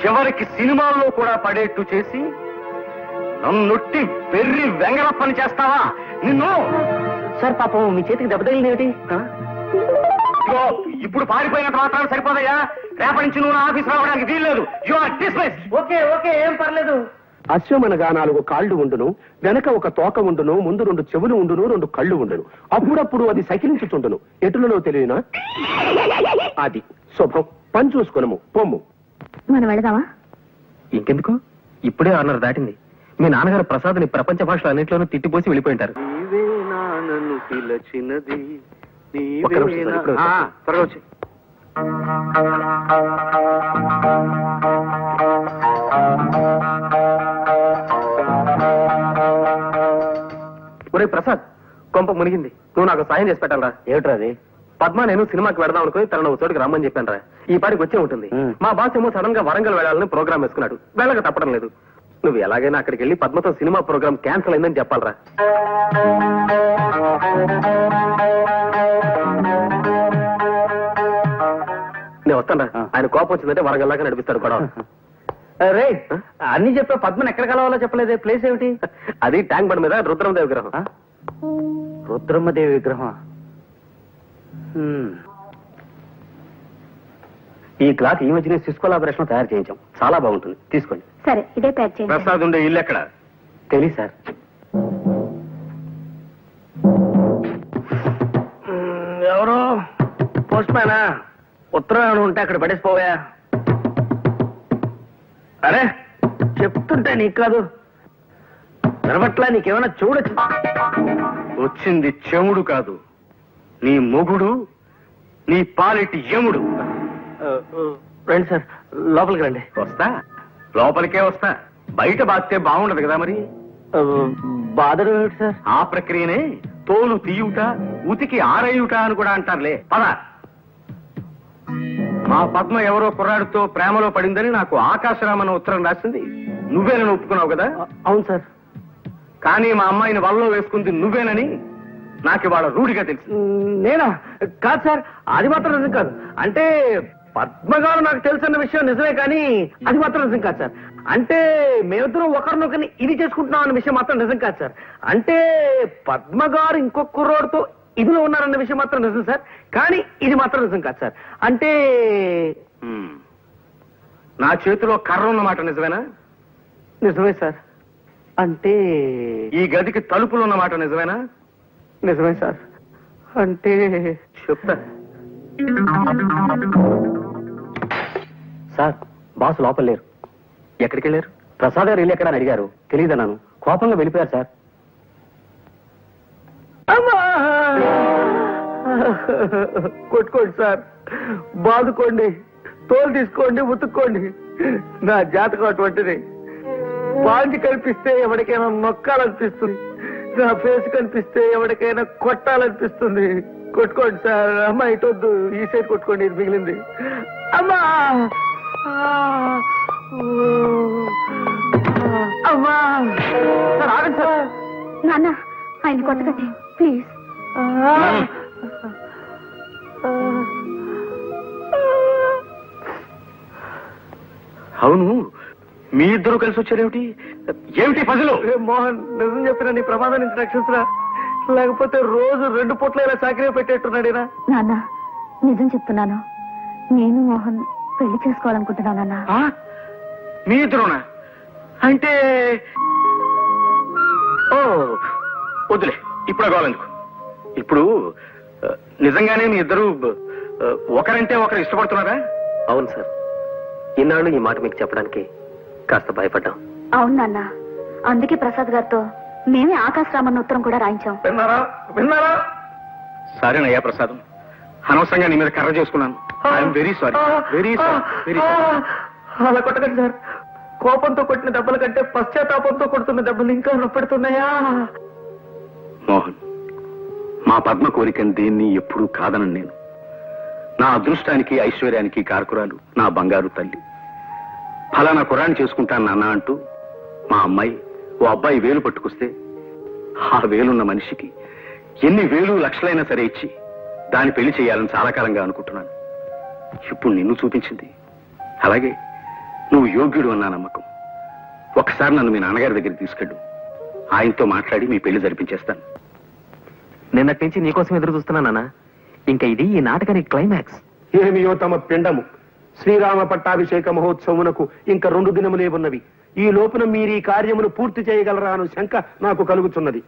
చివరికి సినిమాల్లో కూడా పడేట్టు చేసి నన్నొట్టి వెర్రి వెంగరప్పని చేస్తావా నిన్ను? సార్ పాపం మీ చేతికి దెబ్బ తగిలింది ఏమిటి? ఇదిగో, ఇప్పుడు పారిపోయినంత మాత్రం సరిపోదయ్యా. రేపటి నుంచి నువ్వు నా ఆఫీస్ రావడానికి వీల్లేదు. You are dismiss. Okay okay, ఏం పర్లేదు. అశ్వమనగా 4 కాళ్ళు ఉండును, వెనక ఒక తోక ఉండును, ముందు 2 చెవులు ఉండును, 2 కళ్ళు ఉండును. అప్పుడప్పుడు అది సకిలించుచుండును. ఎటులలో తెలియనా? అది శుభం. పని చూసుకునము పొమ్ము. మనం వెళదామా? ఇంకెందుకు, ఇప్పుడే 6:30 దాటింది. మీ నాన్నగారు ప్రసాద్ని ప్రపంచ భాషలో అన్నింటిలోనూ తిట్టిపోసి వెళ్ళిపోయింటారు. ఒక్క నిమిషం సార్, ఇప్పుడే వస్తా. త్వరగా వచ్చి. ఒరే ప్రసాద్, కొంప మునిగింది. నువ్వు నాకు సాయం చేసి పెట్టాలరా. ఏమిట్రా అది? పద్మ నేను సినిమాకి వెళదాం అనుకుని తనను ఒక చోటుకి రమ్మని చెప్పాను రా. ఈ పాటికి వచ్చే ఉంటుంది. మా బాస్ ఏమో సడన్ గా వరంగల్ వెళ్ళాలని ప్రోగ్రామ్ వేసుకున్నాడు. వెళ్ళక తప్పడం లేదు. నువ్వు ఎలాగైనా అక్కడికి వెళ్ళి పద్మతో సినిమా ప్రోగ్రామ్ క్యాన్సిల్ అయిందని చెప్పాలరా. నేను వస్తాను. ఆయన కోపం వచ్చిందంటే వరంగల్ దాకా నడిపిస్తాడు గొడవ. రే, అన్ని చెప్పా. పద్మని ఎక్కడ కలవాలో చెప్పలేదే. ప్లేస్ ఏమిటి? అది ట్యాంక్ బండ్ మీద రుద్రమదేవి విగ్రహం. రుద్రమ్మదేవి విగ్రహం. ఈ క్లాత్ ఈ మధ్యనే సిస్కో లాబరేషన్ తయారు చేయించాం. చాలా బాగుంటుంది, తీసుకోండి. సరే, ఇదే ప్యాక్ చేయండి. ప్రసాద్ ఉండే ఇల్లు ఎక్కడ? తెలియదు సార్. ఎవరు? పోస్ట్ మ్యానా? ఉత్తరం ఉంటే అక్కడ పడేసిపోయా. అరే, చెప్తుంటే నీకు కాదు వినబట్లా? నీకేమైనా చూడొచ్చు? వచ్చింది చెముడు కాదు, నీ మొగుడు, నీ పాలిటి యముడు. రండి సార్, లోపలికి రండి. వస్తా, లోపలికే వస్తా. బయట బాస్తే బాగుండదు కదా మరి. బాధలు ఏమిటి సార్? ఆ ప్రక్రియనే తోలు తీయుట, ఉతికి ఆరేయుట అని కూడా అంటారులే. పద. మా పద్మ ఎవరో కుర్రాడితో ప్రేమలో పడిందని నాకు ఆకాశరామన్న ఉత్తరం రాసింది. నువ్వేనని ఒప్పుకున్నావు కదా? అవును సార్. కానీ మా అమ్మాయిని వలలో వేసుకుంది నువ్వేనని నాకు ఇవాళ రూఢిగా తెలుసు. నేనా? కాదు సార్, అది మాత్రం నిజం కాదు. అంటే పద్మగారు నాకు తెలుసన్న విషయం నిజమే, కానీ అది మాత్రం నిజం కాదు సార్. అంటే మేమిద్దరం ఒకరినొకరిని ఇది చేసుకుంటున్నాం అన్న విషయం మాత్రం నిజం కాదు సార్. అంటే పద్మగారు ఇంకొక కుర్రోడితో ఇదిలో ఉన్నారన్న విషయం మాత్రం నిజం సార్, కానీ ఇది మాత్రం నిజం కాదు సార్. అంటే నా చేతిలో కర్ర ఉన్నమాట నిజమేనా? నిజమే సార్. అంటే ఈ గదికి తలుపులు ఉన్నమాట నిజమేనా? నిజమే సార్. అంటే చెప్తా సార్, బాస్ లోపల లేరు. ఎక్కడికి వెళ్ళారు? ప్రసాద్ గారు ఇల్లు ఎక్కడ అని అడిగారు. తెలియదన్నాను. కోపంగా వెళ్ళిపోయారు సార్. కొట్టుకోండి సార్, బాదుకోండి, తోలు తీసుకోండి, ఉతుక్కోండి. నా జాతకం అటువంటిది. బాంచి కనిపిస్తే ఎవరికైనా నొక్కాలనిపిస్తుంది, నా ఫేస్ కనిపిస్తే ఎవరికైనా కొట్టాలనిపిస్తుంది. కొట్టుకోండి సార్. అమ్మా ఇటొద్దు, ఈ సైడ్ కొట్టుకోండి, ఇది మిగిలింది. అమ్మా, అమ్మా. సార్ ఆగండి సార్. నాన్న, ఆయన కొట్టకండి ప్లీజ్. అవును, మీ ఇద్దరు కలిసి వచ్చారేమిటి? ఏమిటి పజలు? మోహన్, నిజం చెప్పిన నీ ప్రమాదం నుంచి రక్షించరా, లేకపోతే రోజు 2 పూట్ల ఇలా చాకరీ పెట్టేట్టున్నాడేనా? నాన్న, నిజం చెప్తున్నాను. నేను మోహన్ పెళ్లి చేసుకోవాలనుకుంటున్నాను నాన్న. మీ ఇద్దరునా? అంటే ఓ వద్దులే, ఇప్పుడు కావాలనుకో. ఇప్పుడు నిజంగానే మీ ఇద్దరు ఒకరంటే ఒకరు ఇష్టపడుతున్నారా? అవును సార్. ఇన్నాళ్ళు ఈ మాట మీకు చెప్పడానికి కాస్త భయపడ్డాం. అవును నాన్న, అందుకే ప్రసాద్ గారితో మేమే ఆకాశరామన్న ఉత్తరం కూడా రాయించాం. విన్నారా? విన్నారా? సరేనయ్యా ప్రసాదం, అనవసరంగా నీ మీద కర్ర చేసుకున్నాను. I'm very sorry, very sorry, very sorry. అలా కొట్టకండి సార్, కోపంతో కొట్టిన దెబ్బల కంటే పశ్చాత్తాపంతో కొడుతున్న దెబ్బలు ఇంకా నొప్పెడుతున్నాయా? మోహన్, మా పద్మ కోరికని దేన్ని ఎప్పుడూ కాదనను నేను. నా అదృష్టానికి ఐశ్వర్యానికి కారకురాలు నా బంగారు తల్లి. ఫలానా కురాన్ని చేసుకుంటాను నాన్న అంటూ మా అమ్మాయి ఓ అబ్బాయి వేలు పట్టుకొస్తే ఆ వేలున్న మనిషికి ఎన్ని వేలు లక్షలైనా సరే ఇచ్చి దాన్ని పెళ్లి చేయాలని చాలా కాలంగా అనుకుంటున్నాను. ఇప్పుడు నిన్ను చూపించింది. అలాగే నువ్వు యోగ్యుడు అన్న నమ్మకం. ఒకసారి నన్ను మీ నాన్నగారి దగ్గరికి తీసుకెళ్ళు. ఆయనతో మాట్లాడి మీ పెళ్లి జరిపించేస్తాను. నిన్నటి నుంచి నీకోసం ఎదురు చూస్తున్నానా? ఇంకా ఇది ఈ నాటకానికి క్లైమాక్స్. ఏమియో తమ పిండము. శ్రీరామ పట్టాభిషేక మహోత్సవమునకు ఇంకా 2 దినములే ఉన్నవి. ఈ లోపున మీరు ఈ కార్యమును పూర్తి చేయగలరా అను శంక నాకు కలుగుతున్నది.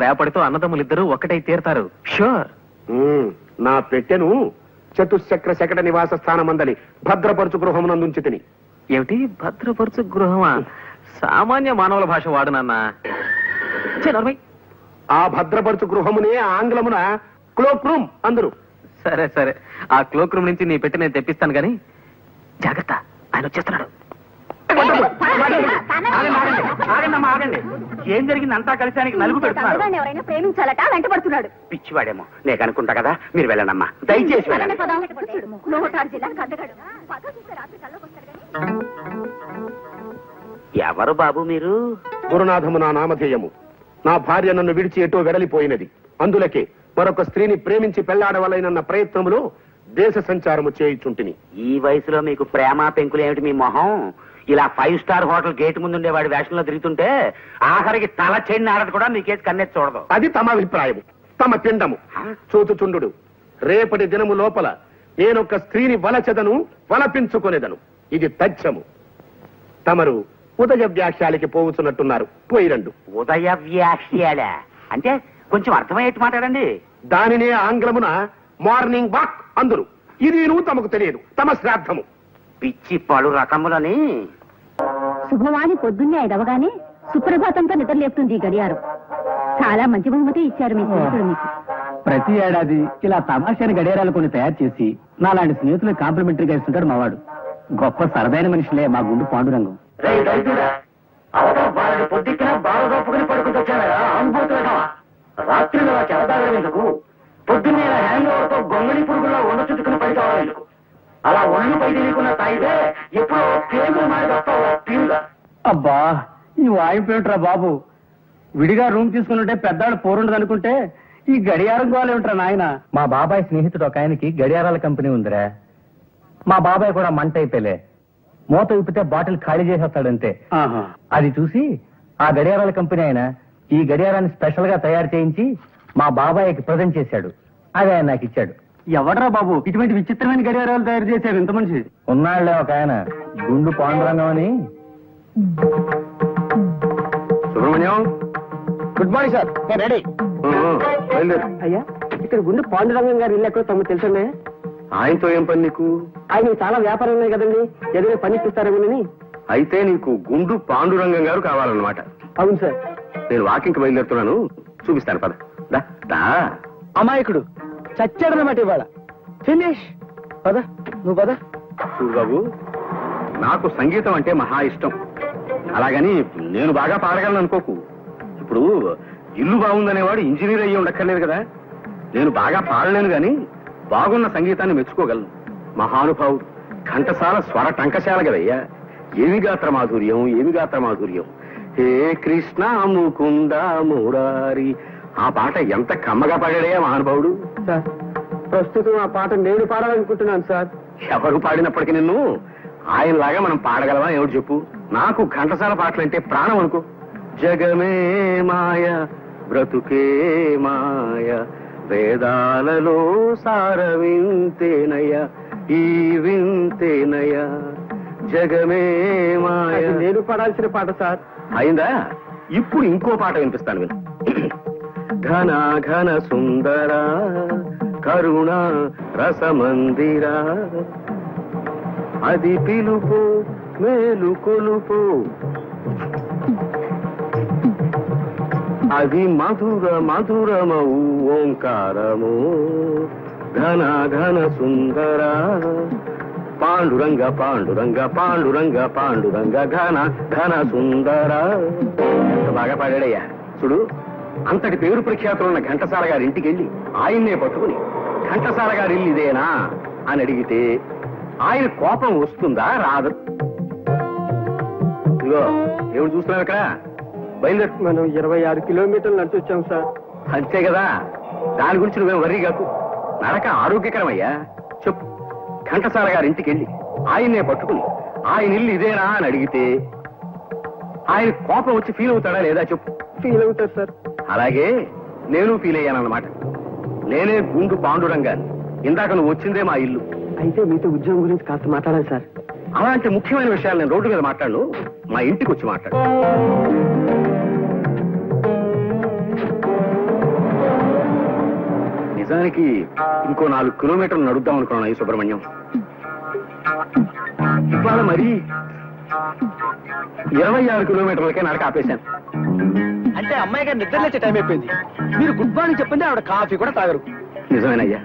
రేపటితో అన్నదమ్ములిద్దరూ ఒక్కటై తీరతారు. షూర్. నా పెట్టెను చతుశ్చక్ర శకట నివాస స్థానమందలి భద్రపరచు గృహమునందుంచి తిని. ఏమిటి భద్రపరచు గృహమా? సామాన్య మానవుల భాష వాడు నాన్న. ఆ భద్రపరచు గృహమునే ఆంగ్లమున క్లోక్ రూమ్ అందరు. సరే సరే, ఆ క్లోక్ రూమ్ నుంచి నీ పెట్టి నేను తెప్పిస్తాను గాని జాగ్రత్త, ఆయన వచ్చేస్తున్నాడు. ఆగండి. ఏం జరిగింది? అంతా కలిసి ఆయనకి నలుగు పెడుతున్నారు. ఎవరైనా ప్రేమించాలట వెంటబడుతున్నాడు. పిచ్చివాడేమో, నేను అనుకుంటా కదా. మీరు వెళ్ళండమ్మా, దయచేసి వెళ్ళండి. ఎవరు బాబు మీరు? గురునాథము నా నామధేయము. నా భార్య నన్ను విడిచి ఎటో వెడలిపోయినది. అందులకే మరొక స్త్రీని ప్రేమించి పెళ్లాడవలైనన్న ప్రయత్నములో దేశ సంచారము చేయుచుంటిని. ఈ వయసులో మీకు ప్రేమ పెంకులు ఏమిటి? మీ మొహం ఇలా 5 స్టార్ హోటల్ గేట్ ముందు ఉండేవాడి వేషంలో తిరుగుతుంటే ఆఖరికి తల చెండి ఆడదు కూడా మీకేసి కన్నెత్తి చూడదు. అది తమ అభిప్రాయము, తమ పిండము. చూచుచుండు, రేపటి దినము లోపల నేనొక స్త్రీని వలచెదను, వలపించుకొనేదను. ఇది తథ్యము. తమరు ఉదయ వ్యాఖ్యాలకి పోవుచున్నట్టున్నారు. పోయిరండు. ఉదయ వ్యాఖ్యాల అంటే కొంచెం అర్థమయ్యేట్టు మాట్లాడండి. దానినే ఆంగ్లమున మార్నింగ్ వాక్ అందురు. ఇది నువ్వు తమకు తెలియదు. తమ శ్రాద్ధము. పిచ్చి పలు రకములని. శుభవాణి పొద్దున్నే ఐదవగానే సుప్రభాతంతో నిద్రలేపుతుంది ఈ గడియారం. చాలా మంచి బహుమతి ఇచ్చారు మీ స్నేహితుడు మీకు. ప్రతి ఏడాది ఇలా తమాషాని గడియారాలు కొన్ని తయారు చేసి నాలాంటి స్నేహితులు కాంప్లిమెంటరీగా ఇస్తుంటాడు మావాడు. గొప్ప సరదైన మనిషిలే మా గుండు పాండురంగం. పొద్దుకిన బాగా దొప్పుకుని పడుకుంటొచ్చారా అనుభూతులగా? రాత్రిలో చెడతాగడం ఎందుకు? పొద్దున్నే హ్యాంగోవర్తో గొంగళి పురుగుల్లో ఉండ చుట్టుకుని పడి కావాలి ఎందుకు? అలా ఒళ్ళు పై తెలియకుండా తాగితే ఎప్పుడో పేగులు మారిపోతావు తీరుగా. అబ్బా, ఈ వాయింపేమిట్రా బాబు. విడిగా రూమ్ తీసుకున్నట్టే పెద్దాడు పోరుండదు అనుకుంటే ఈ గడియారం గోలేమిట్రా నాయన. మా బాబాయ్ స్నేహితుడు ఒక ఆయనకి గడియారాల కంపెనీ ఉందిరా. మా బాబాయ్ కూడా మంట అయిపోలే. మూత విప్పితే బాటిల్ ఖాళీ చేసేస్తాడంతే. అది చూసి ఆ గడియారాల కంపెనీ ఆయన ఈ గడియారాన్ని స్పెషల్ గా తయారు చేయించి మా బాబాయ్కి ప్రజెంట్ చేశాడు. అది ఆయన నాకు ఇచ్చాడు. ఎవడరా బాబు ఇటువంటి విచిత్రమైన గడియారాలు తయారు చేశారు ఇంత మనిషి? ఉన్నాళ్లే ఒక ఆయన, గుండు పాండురంగం అని. సుబ్రహ్మణ్యం, గుడ్ మార్నింగ్ సార్, నేను రెడీ. అయ్యా, ఇక్కడ గుండు పాండురంగం గారు ఇల్లు ఎక్కడో తమకు తెలుసున్నాయా? ఆయనతో ఏం పని నీకు? ఆయన చాలా వ్యాపారం ఉన్నాయి కదండి, ఏదైనా పని ఇప్పిస్తారేమోనని. అయితే నీకు గుండు పాండురంగం గారు కావాలన్నమాట. అవును సార్. నేను వాకింగ్కి బయలుదేరుతున్నాను, చూపిస్తాను. పద. దా, దా. అమాయకుడు చచ్చాడనమాట ఇవాళ. ఫినిష్. పద, నువ్వు పద. చూడు బాబు, నాకు సంగీతం అంటే మహా ఇష్టం. అలాగని నేను బాగా పాడగలను అనుకోకు. ఇప్పుడు ఇల్లు బాగుందనేవాడు ఇంజనీర్ అయ్యి ఉండక్కర్లేదు కదా. నేను బాగా పాడలేను గాని బాగున్న సంగీతాన్ని మెచ్చుకోగలను. మహానుభావుడు, ఘంటసాల స్వర టంకశాల కదయ్యా. ఏమి గాత్ర మాధుర్యం, ఏమి గాత్ర మాధుర్యం. హే కృష్ణ ముకుంద మురారి. ఆ పాట ఎంత కమ్మగా పాడాడయ్యా మహానుభావుడు. సార్, ప్రస్తుతం ఆ పాట నేను పాడాలనుకుంటున్నాను సార్. ఎవరు పాడినప్పటికీ నిన్ను ఆయనలాగా మనం పాడగలవా ఏమిటి చెప్పు? నాకు ఘంటసాల పాటలంటే ప్రాణం అనుకో. జగమే మాయ బ్రతుకే మాయ, వేదాలలో సార వింతేనయ, ఈ వింతేనయ. జగమే మాయ. నేను పాడాల్సిన పాట సార్. అయిందా? ఇప్పుడు ఇంకో పాట వినిపిస్తాను విను. ఘన ఘన సుందర కరుణ రసమందిర, అది పిలుపు మేలు కొలుపు, అది మధుర మధురమౌ ఓంకారము. ఘన ఘన సుందర పాండురంగ పాండురంగ పాండురంగ పాండురంగ ఘన ఘన సుందర. ఎంత బాగా పాడాడయ్యా. చూడు, అంతటి పేరు ప్రఖ్యాతులు ఉన్న ఘంటసాల గారి ఇంటికి వెళ్ళి ఆయన్నే పట్టుకుని ఘంటసాల గారి ఇల్లు ఇదేనా అని అడిగితే ఆయన కోపం వస్తుందా రాదు? ఇదిగో ఏమిటి చూస్తున్నావు ఇక్కడ? బయలుదేరు. మనం 26 కిలోమీటర్లు నడిచి వచ్చాం సార్. అంతే కదా, దాని గురించి నువ్వేం వర్రీ కాకు. నడక ఆరోగ్యకరమయ్యా. చెప్పు, ఘంటసాల గారి ఇంటికి వెళ్ళి ఆయన్నే పట్టుకుని ఆయన ఇల్లు ఇదేనా అని అడిగితే ఆయన కోపం వచ్చి ఫీల్ అవుతాడా లేదా చెప్పు. ఫీల్ అవుతారు సార్. అలాగే నేను ఫీల్ అయ్యానన్నమాట. నేనే గుండు పాండురంగాన్ని. ఇందాక నువ్వు వచ్చిందే మా ఇల్లు. అయితే మీతో ఉద్యోగం గురించి కాస్త మాట్లాడాలి సార్. అలాంటి ముఖ్యమైన విషయాలు నేను రోడ్డు మీద మాట్లాడు, మా ఇంటికి వచ్చి మాట్లాడు. నిజానికి ఇంకో 4 కిలోమీటర్లు నడుద్దాం అనుకున్నాను ఈ సుబ్రహ్మణ్యం. ఇవాళ మరి 26 కిలోమీటర్లకే నడక ఆపేశాను. అంటే అమ్మాయి గారు నిద్ర లేచే టైం అయిపోయింది. మీరు గుడ్ మార్నింగ్ చెప్పింది ఆవిడ కాఫీ కూడా తాగరు. నిజమేనయ్యా,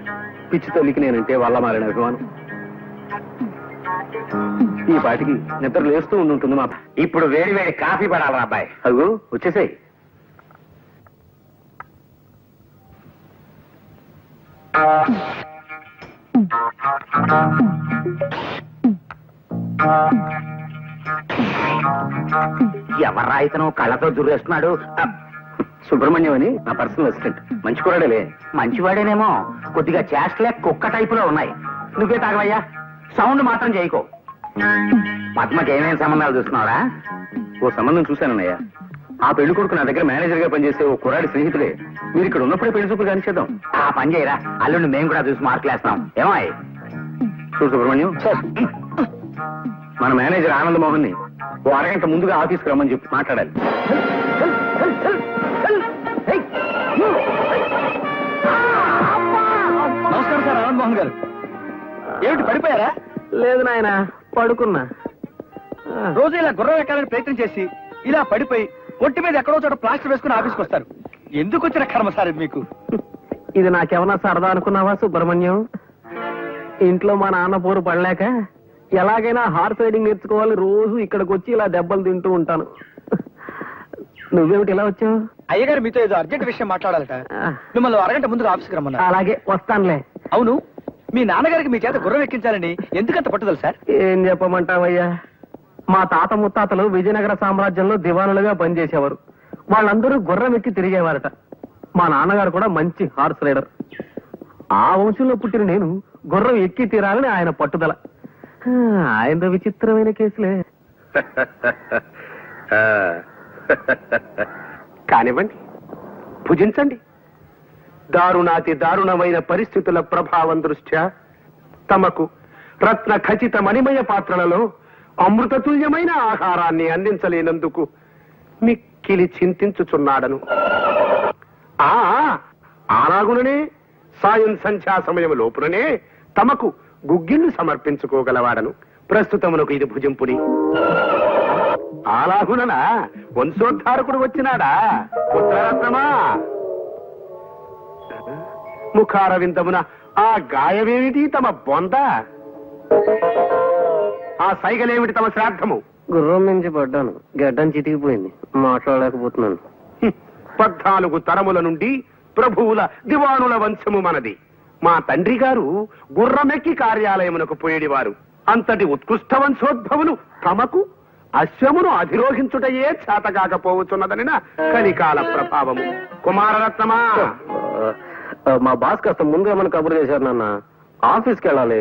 పిచ్చి తల్లికి నేనంటే వల్ల మారిన అభిమానం. ఈ పాటికి నిద్ర లేస్తూ ఉంటుంది మా. ఇప్పుడు వేడి వేడి కాఫీ పడాలరా అబ్బాయి. అదిగో వచ్చేసాయి. ఎవర్రా ఇతను కళ్ళతో దుర్రేస్తున్నాడు? సుబ్రహ్మణ్యం అని నా పర్సనల్ అసిస్టెంట్. మంచి కూరడలే. మంచివాడేనేమో, కొద్దిగా చేష్టలే కుక్క టైపులో ఉన్నాయి. నువ్వే తాగవయ్యా, సౌండ్ మాత్రం చేయకో. పద్మకి ఏమేమి సంబంధాలు చూస్తున్నావా? ఓ సంబంధం చూశానన్నయ్య. ఆ పెళ్లి కొడుకు నా దగ్గర మేనేజర్ గా పనిచేసే ఓ కుర్రాడి స్నేహితుడే. మీరు ఇక్కడ ఉన్నప్పుడే పెళ్లి చూపులు కానిచేద్దాం. ఆ పని చేయరా, అల్లుండి మేము కూడా చూసి మార్కులేస్తాం. ఏమాయ్? చూడు సుబ్రహ్మణ్యం, మన మేనేజర్ ఆనంద్ మోహన్ ని ఓ అరగంట ముందుగా ఆఫీస్కి రమ్మని చెప్పి మాట్లాడాలి. నమస్కారం సార్ ఆనంద్ మోహన్ గారు. ఏమిటి పడిపోయారా? లేదు నాయన, పడుకున్నా. రోజు ఇలా గుర్రం ఎక్కాలని ప్రయత్నం చేసి ఇలా పడిపోయి ఒంటి మీద ఎక్కడో చోట ప్లాస్టర్ వేసుకుని ఆఫీస్కి వస్తారు. ఎందుకు వచ్చిన కర్మ సార్ ఇది మీకు? ఇది నాకేమన్నా సరదా అనుకున్నావా సుబ్రహ్మణ్యం? ఇంట్లో మా నాన్న పోరు పడలేక ఎలాగైనా హార్స్ రైడింగ్ నేర్చుకోవాలి, రోజు ఇక్కడికి వచ్చి ఇలా దెబ్బలు తింటూ ఉంటాను. నువ్వేమిటి ఇలా వచ్చావు? అయ్యగారు మీతో ఏదో అర్జెంట్ విషయం మాట్లాడాలట. మిమ్మల్ని అరగంట ముందుగా ఆఫీస్కి రమ్మన్నారు. అలాగే వస్తానులే. అవును, మీ నాన్నగారికి మీ చేత గుర్రం ఎక్కించాలని ఎందుకంత పట్టుదల సార్? ఏం చెప్పమంటావయ్యా, మా తాత ముత్తాతలు విజయనగర సామ్రాజ్యంలో దివానులుగా పనిచేసేవారు. వాళ్ళందరూ గుర్రం ఎక్కి తిరిగేవారట. మా నాన్నగారు కూడా మంచి హార్స్ రైడర్. ఆ వంశంలో పుట్టిన నేను గుర్రం ఎక్కి తీరాలని ఆయన పట్టుదల. ఆయన విచిత్రమైన కేసులే. కానివ్వండి, భుజించండి. దారుణాతి దారుణమైన పరిస్థితుల ప్రభావం దృష్ట్యా తమకు రత్న ఖచ్చిత మణిమయ పాత్రలలో అమృతతుల్యమైన ఆహారాన్ని అందించలేనందుకు మిక్కిలి చింతించుచున్నాడను. అలాగుననే సాయం సంధ్యా సమయం లోపుననే తమకు గుగ్గిళ్ళు సమర్పించుకోగలవాడను. ప్రస్తుతమునకు ఇది భుజింపుడి. అలాగుననా వంశోద్ధారకుడు వచ్చినాడా? పుత్రరత్నమా, ముఖారవిందమున ఆ గాయమేమిటి తమ బొంద? ఆ సైగలేమిటి తమ శ్రాద్ధము? గుర్రం నుంచి పడ్డాను, గడ్డం చితికిపోయింది, మాట్లాడలేకపోతున్నాను. 14 తరముల నుండి ప్రభువుల దివానుల వంశము మనది. మా తండ్రి గారు గుర్రమెక్కి కార్యాలయమునకు పోయేడివారు. అంతటి ఉత్కృష్ట వంశోద్భవులు తమకు అశ్వమును అధిరోహించుటయే చేతకాకపోవచ్చున్నదనిన కలికాల ప్రభావము. కుమారరత్నమా, మా బాస్ కాస్త ముందుగా మన కబురు చేశారు నాన్న. ఆఫీస్కి వెళ్ళాలి.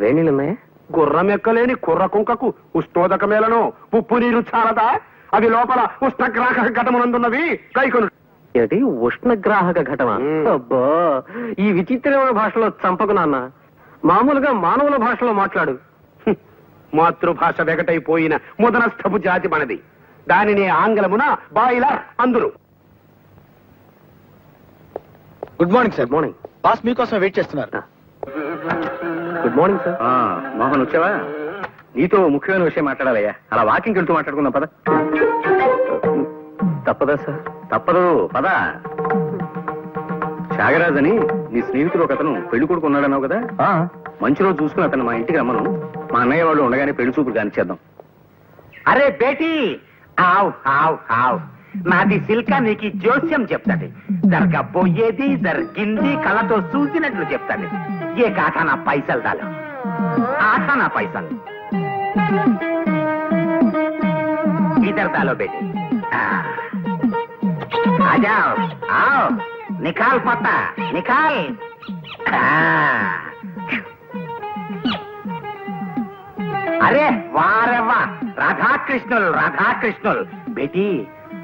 వేణీలు ఉన్నాయా? గుర్రం ఎక్కలేని కుర్ర కుంకకు ఉష్ణోదకమేలను ఉప్పు నీరు చాలదా? అవి లోపల ఉష్ణగ్రాహక ఘటమునందున్నవి. కైకొను. ఏంటి ఉష్ణగ్రాహక ఘటన? అబ్బా, ఈ విచిత్రమైన భాషలో చంపకు నాన్న. మామూలుగా మానవుల భాషలో మాట్లాడు. మాతృభాష వెగటైపోయిన ముదనస్థపు జాతి మనది. దానిని ఆంగ్లమున బాయిలర్ అందురు. Good morning sir. Morning. Boss మీకోసం వెయిట్ చేస్తున్నారు. Good morning sir. మోహన్ వచ్చావా? నీతో ముఖ్యమైన విషయం మాట్లాడాలయ్యా. అలా వాకింగ్ వెళ్తూ మాట్లాడుకుందాం పద. తప్పదా సార్? తప్పదు, పద. త్యాగరాజ్ అని నీ స్నేహితుడు ఒక అతను పెళ్లి కొడుకు ఉన్నాడన్నావు కదా, మంచి రోజు చూసుకుని అతను మా ఇంటికి రమ్మను. మా అన్నయ్య వాళ్ళు ఉండగానే పెళ్లి చూపులు కానిచ్చేద్దాం. అరే బేటీ, ఆవ్ ఆవ్ ఆవ్, నాది సిల్కా నీకు జోస్యం చెప్తాది. జరగబోయేది జరిగింది కళ్ళతో చూసినట్లు చెప్తాది. ఏ కాటా నా పైసలు దాలు, ఆటా నా పైసలు इधर डालो बेटी. आ जाओ, आओ, निकाल पत्ता, निकाल. अरे वाह रे वाह, राधा कृष्णुल बेटी,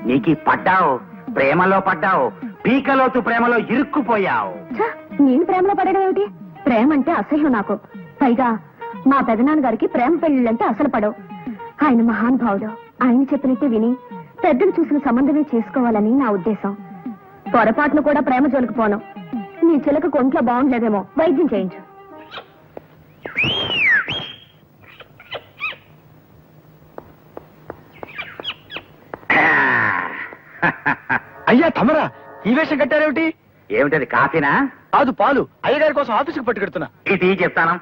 నీకి పడ్డావు, ప్రేమలో పడ్డావు, పీకలోతు ప్రేమలో ఇరుక్కుపోయావు. నేను ప్రేమలో పడడం ఏమిటి? ప్రేమ అంటే అసహ్యం నాకు. పైగా మా పెదనాన్న గారికి ప్రేమ పెళ్లిళ్ళంటే అసలు పడవు. ఆయన మహానుభావుడు. ఆయన చెప్పినట్టే విని పెద్దలు చూసిన సంబంధమే చేసుకోవాలని నా ఉద్దేశం. పొరపాటును కూడా ప్రేమ జోలికి పోను. నీ చిలక ఒంట్లో బాగుండలేదేమో, వైద్యం చేయించు. అయ్యా తమరా, ఈ వేషం కట్టారేమిటి? ఏమిటది, కాఫీనా? కాదు, పాలు. అయ్యగారి కోసం ఆఫీసుకు పట్టుకెడుతున్నా. ఇది చెప్తాను.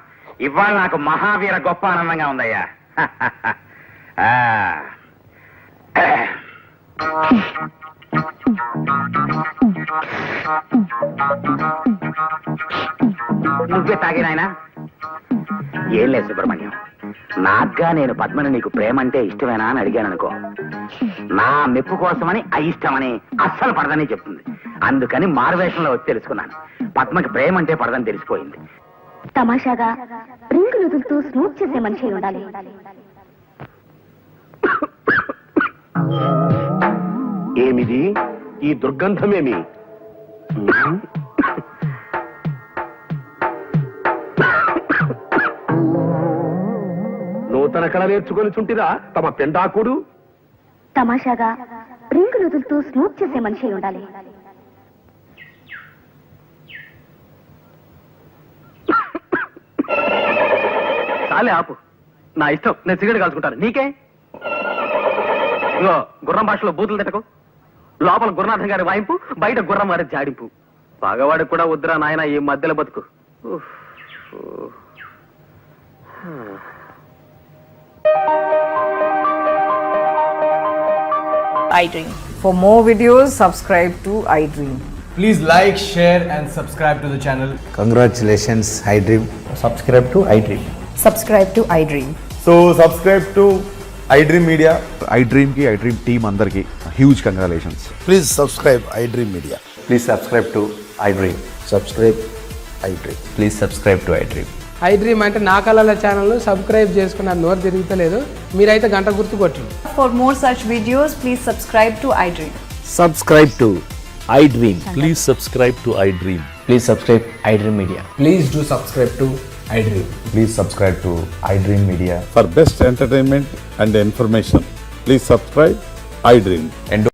ఇవాళ నాకు మహావీర గొప్ప ఆనందంగా ఉందయ్యా. నువ్వే తాగినాయనా? ఏం లేదు సుబ్రహ్మణ్యం, నాగ్గా నేను పద్మని నీకు ప్రేమ అంటే ఇష్టమేనా అని అడిగాను అనుకో, నా మెప్పు కోసమని అయిష్టమని అస్సలు పడదని చెప్తుంది. అందుకని మారువేషంలో వచ్చి తెలుసుకున్నాను. పద్మకి ప్రేమ అంటే పడదని తెలిసిపోయింది. తమాషాగా రింగులు వదులుతూ స్మూత్ చేసే మనిషి ఉండాలి. ఏమిది ఈ దుర్గంధమేమి? నూతన కళ నేర్చుకొని చుంటిరా తమ పెండాకుడు. తమాషాగా రింగులు వదులుతూ స్మూత్ చేసే మనిషి ఉండాలి. చాలే ఆపు, నా ఇష్టం, నేను సిగరెట్ కాల్చుకుంటాను. నీకే ఇగో గుర్రం భాషలో బూతులు తిట్టకు. లోపల గురునాథం గారి వాయింపు, బయట గుర్రం వారి జాడింపు. పగవాడికి కూడా వద్దురా నాయన ఈ మధ్యలో బతుకు. iDream. For more videos, subscribe to iDream. Please like, share and subscribe to the channel. Congratulations, iDream. Subscribe to iDream. Subscribe to iDream. So subscribe to iDream Media. iDream ki iDream team andarki huge congratulations. Please subscribe iDream Media. Please subscribe to iDream. Subscribe iDream. Please subscribe to iDream. iDream అంటే నా కళల channel subscribe చేసుకున్న నోరు తిరుగుతలేదు. మీరైతే గంట గుర్తు కొట్టండి. For more such videos, please subscribe to iDream. Subscribe to iDream. Please subscribe to iDream. Please subscribe iDream Media. Please do subscribe to iDream. Please subscribe to iDream Media. For best entertainment and information, please subscribe iDream. And